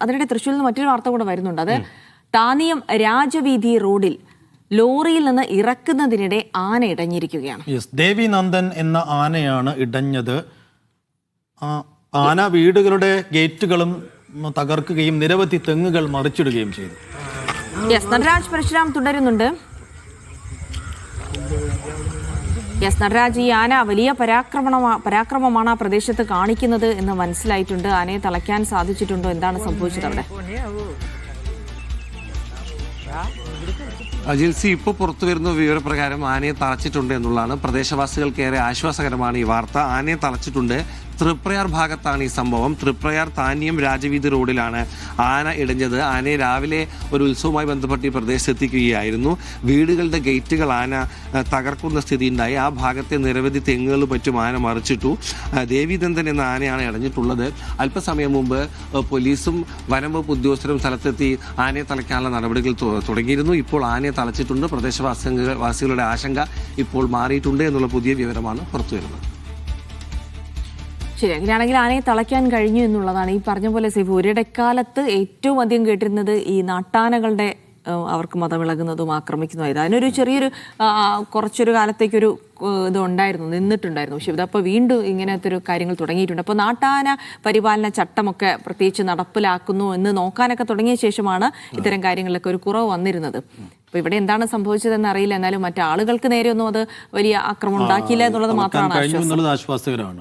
അതിനിടെ തൃശ്ശൂരിൽ നിന്ന് മറ്റൊരു വാർത്ത കൂടെ വരുന്നുണ്ട്. അത് താനിയം രാജവീതി റോഡിൽ ലോറിയിൽ നിന്ന് ഇറക്കുന്നതിനിടെ ആന ഇടഞ്ഞിരിക്കുകയാണ്. ദേവി നന്ദൻ എന്ന ആനയാണ് ഇടഞ്ഞത്. ആന വീടുകളുടെ ഗേറ്റുകളും തകർക്കുകയും നിരവധി തെങ്ങുകൾ മറിച്ചിടുകയും ചെയ്തു. നടരാജ് പരശുരാം തുടരുന്നുണ്ട്. നടരാജ്, ഈ ആന വലിയ പരാക്രമമാണ് ആ പ്രദേശത്ത് കാണിക്കുന്നത് എന്ന് മനസ്സിലായിട്ടുണ്ട്. ആനയെ തളയ്ക്കാൻ സാധിച്ചിട്ടുണ്ടോ? എന്താണ് സംഭവിച്ചത് അവിടെ? ജിൽസി, ഇപ്പോൾ പുറത്തു വരുന്ന വിവരപ്രകാരം ആനയെ തളച്ചിട്ടുണ്ട് എന്നുള്ളതാണ്. പ്രദേശവാസികൾക്കേറെ ആശ്വാസകരമാണ് ഈ വാർത്ത. ആനയെ തളച്ചിട്ടുണ്ട്. തൃപ്രയാർ ഭാഗത്താണ് ഈ സംഭവം. തൃപ്രയാർ താനിയം രാജവീതി റോഡിലാണ് ആന ഇടഞ്ഞത്. ആനയെ രാവിലെ ഒരു ഉത്സവവുമായി ബന്ധപ്പെട്ട് ഈ പ്രദേശത്ത് എത്തിക്കുകയായിരുന്നു. വീടുകളുടെ ഗേറ്റുകൾ ആന തകർക്കുന്ന സ്ഥിതി ഉണ്ടായി. ആ ഭാഗത്തെ നിരവധി തെങ്ങുകളും മറ്റും ആന മറിച്ചിട്ടു. ദേവീനന്ദൻ എന്ന ആനയാണ് ഇടഞ്ഞിട്ടുള്ളത്. അല്പസമയം മുമ്പ് പോലീസും വനം വകുപ്പ് ഉദ്യോഗസ്ഥരും സ്ഥലത്തെത്തി ആനയെ തളയ്ക്കാനുള്ള നടപടികൾ തുടങ്ങിയിരുന്നു. ഇപ്പോൾ ആനയെ തളച്ചിട്ടുണ്ട്. പ്രദേശവാസികളുടെ ആശങ്ക ഇപ്പോൾ മാറിയിട്ടുണ്ട് എന്നുള്ള പുതിയ വിവരമാണ് പുറത്തുവരുന്നത്. ശരി, അങ്ങനെയാണെങ്കിൽ ആനയെ തളയ്ക്കാൻ കഴിഞ്ഞു എന്നുള്ളതാണ്. ഈ പറഞ്ഞ പോലെ സൈഫ്, ഒരിടക്കാലത്ത് ഏറ്റവും അധികം കേട്ടിരുന്നത് ഈ നാട്ടാനകളുടെ അവർക്ക് മതമിളകുന്നതും ആക്രമിക്കുന്നതായിരുന്നു. അതിനൊരു ചെറിയൊരു കുറച്ചൊരു കാലത്തേക്കൊരു ഇത് ഉണ്ടായിരുന്നു, നിന്നിട്ടുണ്ടായിരുന്നു. പക്ഷേ ഇതപ്പോൾ വീണ്ടും ഇങ്ങനത്തെ ഒരു കാര്യങ്ങൾ തുടങ്ങിയിട്ടുണ്ട്. അപ്പോൾ നാട്ടാന പരിപാലന ചട്ടമൊക്കെ പ്രത്യേകിച്ച് നടപ്പിലാക്കുന്നു എന്ന് നോക്കാനൊക്കെ തുടങ്ങിയ ശേഷമാണ് ഇത്തരം കാര്യങ്ങളിലൊക്കെ ഒരു കുറവ് വന്നിരുന്നത്. അപ്പോൾ ഇവിടെ എന്താണ് സംഭവിച്ചതെന്ന് അറിയില്ല. എന്നാലും മറ്റാളുകൾക്ക് നേരെയൊന്നും അത് വലിയ ആക്രമണം ഉണ്ടാക്കിയില്ല എന്നുള്ളത് മാത്രമാണ് ആശ്വാസകരമാണ്.